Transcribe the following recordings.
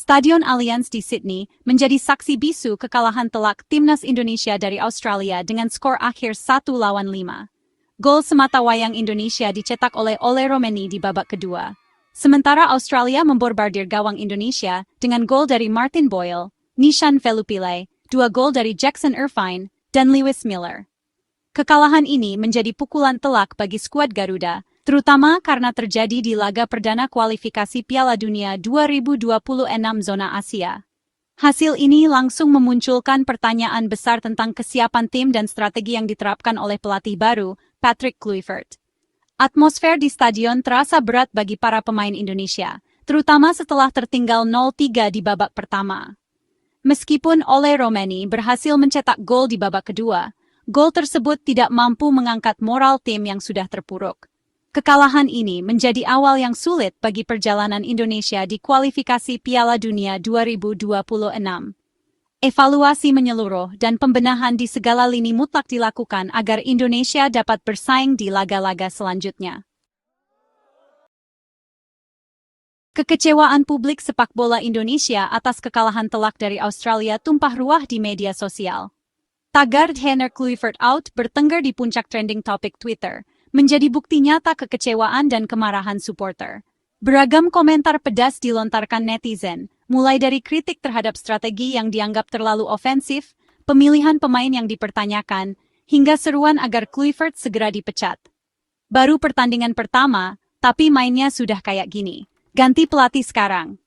Stadion Allianz di Sydney menjadi saksi bisu kekalahan telak timnas Indonesia dari Australia dengan skor akhir 1-5. Gol semata wayang Indonesia dicetak oleh Ole Romeni di babak kedua. Sementara Australia memborbardir gawang Indonesia dengan gol dari Martin Boyle, Nishan Velupillay, 2 gol dari Jackson Irvine, dan Lewis Miller. Kekalahan ini menjadi pukulan telak bagi skuad Garuda, terutama karena terjadi di laga perdana kualifikasi Piala Dunia 2026 zona Asia. Hasil ini langsung memunculkan pertanyaan besar tentang kesiapan tim dan strategi yang diterapkan oleh pelatih baru, Patrick Kluivert. Atmosfer di stadion terasa berat bagi para pemain Indonesia, terutama setelah tertinggal 0-3 di babak pertama. Meskipun Ole Romeni berhasil mencetak gol di babak kedua, gol tersebut tidak mampu mengangkat moral tim yang sudah terpuruk. Kekalahan ini menjadi awal yang sulit bagi perjalanan Indonesia di kualifikasi Piala Dunia 2026. Evaluasi menyeluruh dan pembenahan di segala lini mutlak dilakukan agar Indonesia dapat bersaing di laga-laga selanjutnya. Kekecewaan publik sepak bola Indonesia atas kekalahan telak dari Australia tumpah ruah di media sosial. Tagar Henner Kluivert out bertengger di puncak trending topik Twitter, menjadi bukti nyata kekecewaan dan kemarahan supporter. Beragam komentar pedas dilontarkan netizen, mulai dari kritik terhadap strategi yang dianggap terlalu ofensif, pemilihan pemain yang dipertanyakan, hingga seruan agar Kluivert segera dipecat. Baru pertandingan pertama, tapi mainnya sudah kayak gini. Ganti pelatih sekarang.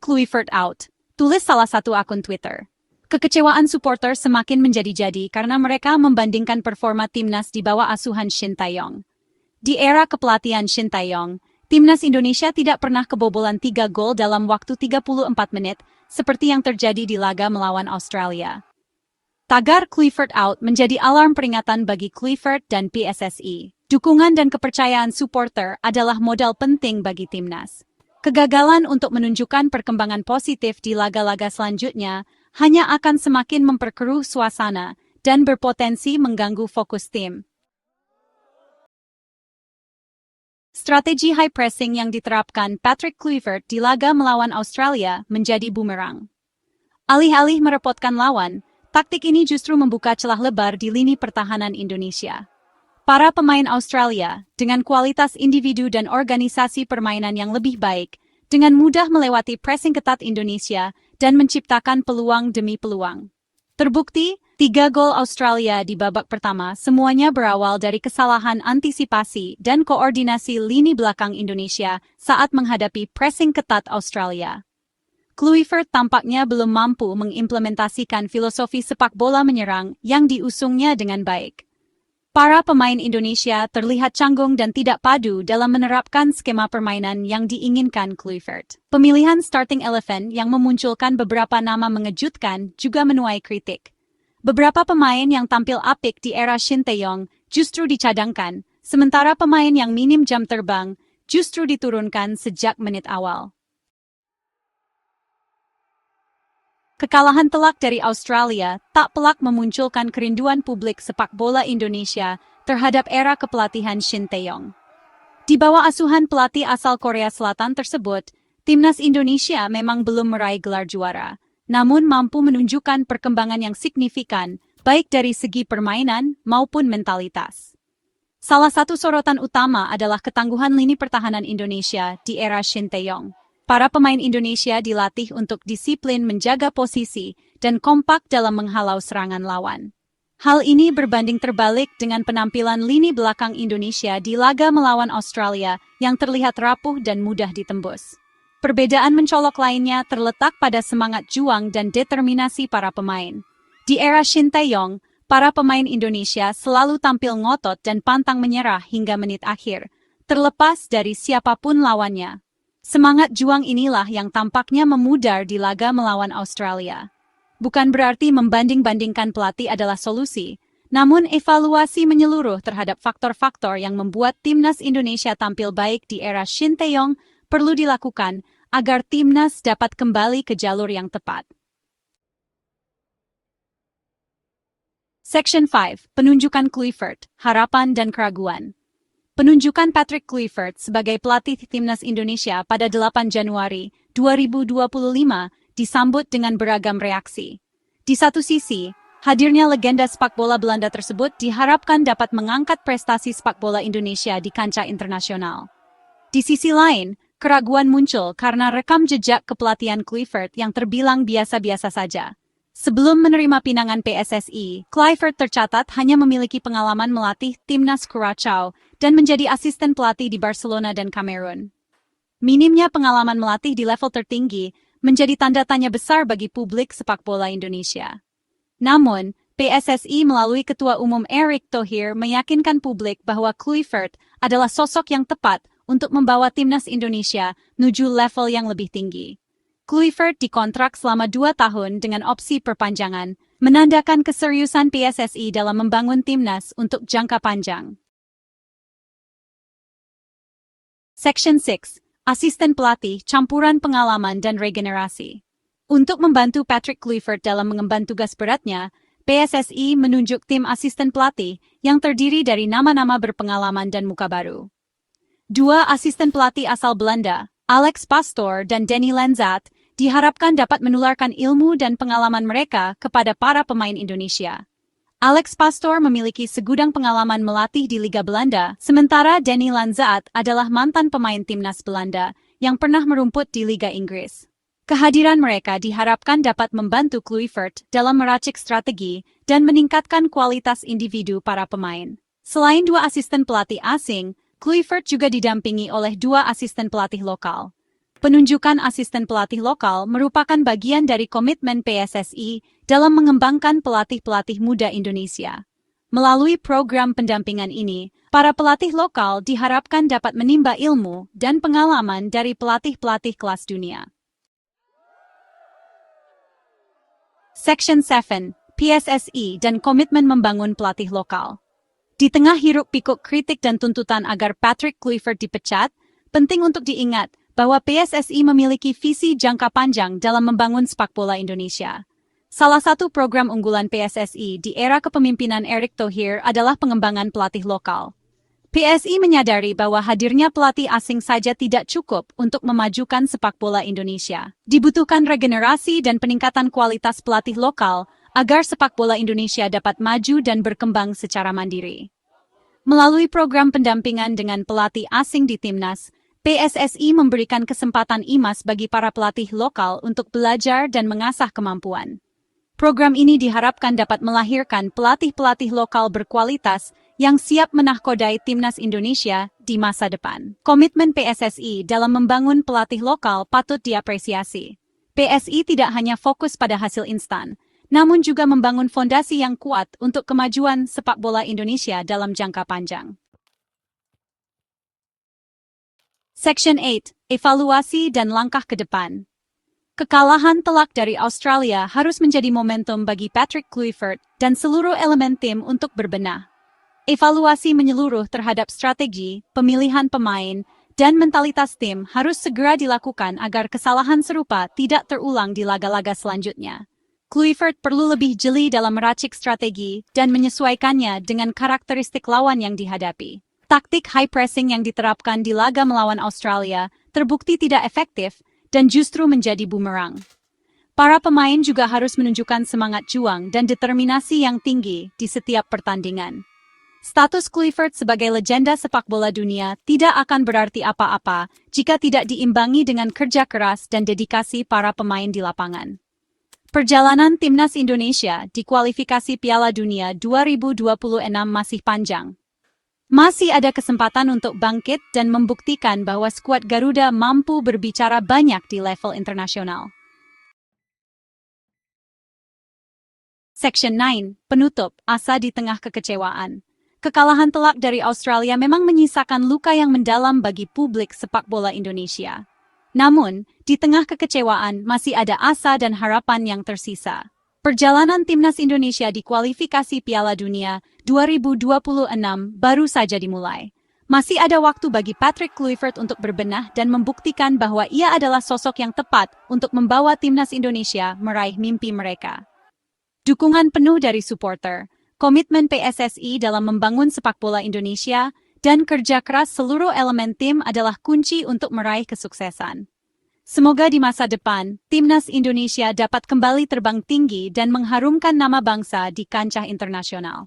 #Kluivert out, tulis salah satu akun Twitter. Kekecewaan supporter semakin menjadi-jadi karena mereka membandingkan performa timnas di bawah asuhan Shin Tae-yong. Di era kepelatihan Shin Tae-yong, timnas Indonesia tidak pernah kebobolan 3 gol dalam waktu 34 menit, seperti yang terjadi di laga melawan Australia. Tagar Kluivert out menjadi alarm peringatan bagi Kluivert dan PSSI. Dukungan dan kepercayaan supporter adalah modal penting bagi timnas. Kegagalan untuk menunjukkan perkembangan positif di laga-laga selanjutnya hanya akan semakin memperkeruh suasana dan berpotensi mengganggu fokus tim. Strategi high pressing yang diterapkan Patrick Kluivert di laga melawan Australia menjadi bumerang. Alih-alih merepotkan lawan, taktik ini justru membuka celah lebar di lini pertahanan Indonesia. Para pemain Australia, dengan kualitas individu dan organisasi permainan yang lebih baik, dengan mudah melewati pressing ketat Indonesia dan menciptakan peluang demi peluang. Terbukti, 3 gol Australia di babak pertama semuanya berawal dari kesalahan antisipasi dan koordinasi lini belakang Indonesia saat menghadapi pressing ketat Australia. Kluivert tampaknya belum mampu mengimplementasikan filosofi sepak bola menyerang yang diusungnya dengan baik. Para pemain Indonesia terlihat canggung dan tidak padu dalam menerapkan skema permainan yang diinginkan Kluivert. Pemilihan starting 11 yang memunculkan beberapa nama mengejutkan juga menuai kritik. Beberapa pemain yang tampil apik di era Shin Tae-yong justru dicadangkan, sementara pemain yang minim jam terbang justru diturunkan sejak menit awal. Kekalahan telak dari Australia tak pelak memunculkan kerinduan publik sepak bola Indonesia terhadap era kepelatihan Shin Tae-yong. Di bawah asuhan pelatih asal Korea Selatan tersebut, timnas Indonesia memang belum meraih gelar juara, namun mampu menunjukkan perkembangan yang signifikan, baik dari segi permainan maupun mentalitas. Salah satu sorotan utama adalah ketangguhan lini pertahanan Indonesia di era Shin Tae-yong. Para pemain Indonesia dilatih untuk disiplin menjaga posisi dan kompak dalam menghalau serangan lawan. Hal ini berbanding terbalik dengan penampilan lini belakang Indonesia di laga melawan Australia yang terlihat rapuh dan mudah ditembus. Perbedaan mencolok lainnya terletak pada semangat juang dan determinasi para pemain. Di era Shin Tae-yong, para pemain Indonesia selalu tampil ngotot dan pantang menyerah hingga menit akhir, terlepas dari siapapun lawannya. Semangat juang inilah yang tampaknya memudar di laga melawan Australia. Bukan berarti membanding-bandingkan pelatih adalah solusi, namun evaluasi menyeluruh terhadap faktor-faktor yang membuat timnas Indonesia tampil baik di era Shin Tae-yong perlu dilakukan agar timnas dapat kembali ke jalur yang tepat. Section 5. Penunjukan Kluivert, Harapan dan Keraguan. Penunjukan Patrick Kluivert sebagai pelatih timnas Indonesia pada 8 Januari 2025 disambut dengan beragam reaksi. Di satu sisi, hadirnya legenda sepak bola Belanda tersebut diharapkan dapat mengangkat prestasi sepak bola Indonesia di kancah internasional. Di sisi lain, keraguan muncul karena rekam jejak kepelatihan Kluivert yang terbilang biasa-biasa saja. Sebelum menerima pinangan PSSI, Kluivert tercatat hanya memiliki pengalaman melatih timnas Curaçao dan menjadi asisten pelatih di Barcelona dan Kamerun. Minimnya pengalaman melatih di level tertinggi menjadi tanda tanya besar bagi publik sepak bola Indonesia. Namun, PSSI melalui Ketua Umum Erick Thohir meyakinkan publik bahwa Kluivert adalah sosok yang tepat untuk membawa timnas Indonesia menuju level yang lebih tinggi. Kluivert dikontrak selama 2 tahun dengan opsi perpanjangan, menandakan keseriusan PSSI dalam membangun timnas untuk jangka panjang. Section 6. Asisten pelatih, campuran pengalaman dan regenerasi. Untuk membantu Patrick Kluivert dalam mengemban tugas beratnya, PSSI menunjuk tim asisten pelatih yang terdiri dari nama-nama berpengalaman dan muka baru. 2 asisten pelatih asal Belanda, Alex Pastoor dan Denny Lanzat, diharapkan dapat menularkan ilmu dan pengalaman mereka kepada para pemain Indonesia. Alex Pastoor memiliki segudang pengalaman melatih di Liga Belanda, sementara Denny Lanzat adalah mantan pemain timnas Belanda yang pernah merumput di Liga Inggris. Kehadiran mereka diharapkan dapat membantu Kluivert dalam meracik strategi dan meningkatkan kualitas individu para pemain. Selain 2 asisten pelatih asing, Kluivert juga didampingi oleh 2 asisten pelatih lokal. Penunjukan asisten pelatih lokal merupakan bagian dari komitmen PSSI dalam mengembangkan pelatih-pelatih muda Indonesia. Melalui program pendampingan ini, para pelatih lokal diharapkan dapat menimba ilmu dan pengalaman dari pelatih-pelatih kelas dunia. Section 7. PSSI dan komitmen membangun pelatih lokal. Di tengah hiruk-pikuk kritik dan tuntutan agar Patrick Kluivert dipecat, penting untuk diingat bahwa PSSI memiliki visi jangka panjang dalam membangun sepak bola Indonesia. Salah satu program unggulan PSSI di era kepemimpinan Erick Thohir adalah pengembangan pelatih lokal. PSSI menyadari bahwa hadirnya pelatih asing saja tidak cukup untuk memajukan sepak bola Indonesia. Dibutuhkan regenerasi dan peningkatan kualitas pelatih lokal agar sepak bola Indonesia dapat maju dan berkembang secara mandiri. Melalui program pendampingan dengan pelatih asing di timnas, PSSI memberikan kesempatan emas bagi para pelatih lokal untuk belajar dan mengasah kemampuan. Program ini diharapkan dapat melahirkan pelatih-pelatih lokal berkualitas yang siap menahkodai timnas Indonesia di masa depan. Komitmen PSSI dalam membangun pelatih lokal patut diapresiasi. PSI tidak hanya fokus pada hasil instan, namun juga membangun fondasi yang kuat untuk kemajuan sepak bola Indonesia dalam jangka panjang. Section 8. Evaluasi dan langkah ke depan. Kekalahan telak dari Australia harus menjadi momentum bagi Patrick Kluivert dan seluruh elemen tim untuk berbenah. Evaluasi menyeluruh terhadap strategi, pemilihan pemain, dan mentalitas tim harus segera dilakukan agar kesalahan serupa tidak terulang di laga-laga selanjutnya. Kluivert perlu lebih jeli dalam meracik strategi dan menyesuaikannya dengan karakteristik lawan yang dihadapi. Taktik high pressing yang diterapkan di laga melawan Australia terbukti tidak efektif dan justru menjadi bumerang. Para pemain juga harus menunjukkan semangat juang dan determinasi yang tinggi di setiap pertandingan. Status Kluivert sebagai legenda sepak bola dunia tidak akan berarti apa-apa jika tidak diimbangi dengan kerja keras dan dedikasi para pemain di lapangan. Perjalanan timnas Indonesia di kualifikasi Piala Dunia 2026 masih panjang. Masih ada kesempatan untuk bangkit dan membuktikan bahwa skuad Garuda mampu berbicara banyak di level internasional. Section 9. Penutup, asa di tengah kekecewaan. Kekalahan telak dari Australia memang menyisakan luka yang mendalam bagi publik sepak bola Indonesia. Namun, di tengah kekecewaan masih ada asa dan harapan yang tersisa. Perjalanan timnas Indonesia di kualifikasi Piala Dunia 2026 baru saja dimulai. Masih ada waktu bagi Patrick Kluivert untuk berbenah dan membuktikan bahwa ia adalah sosok yang tepat untuk membawa timnas Indonesia meraih mimpi mereka. Dukungan penuh dari supporter, komitmen PSSI dalam membangun sepak bola Indonesia, dan kerja keras seluruh elemen tim adalah kunci untuk meraih kesuksesan. Semoga di masa depan, Timnas Indonesia dapat kembali terbang tinggi dan mengharumkan nama bangsa di kancah internasional.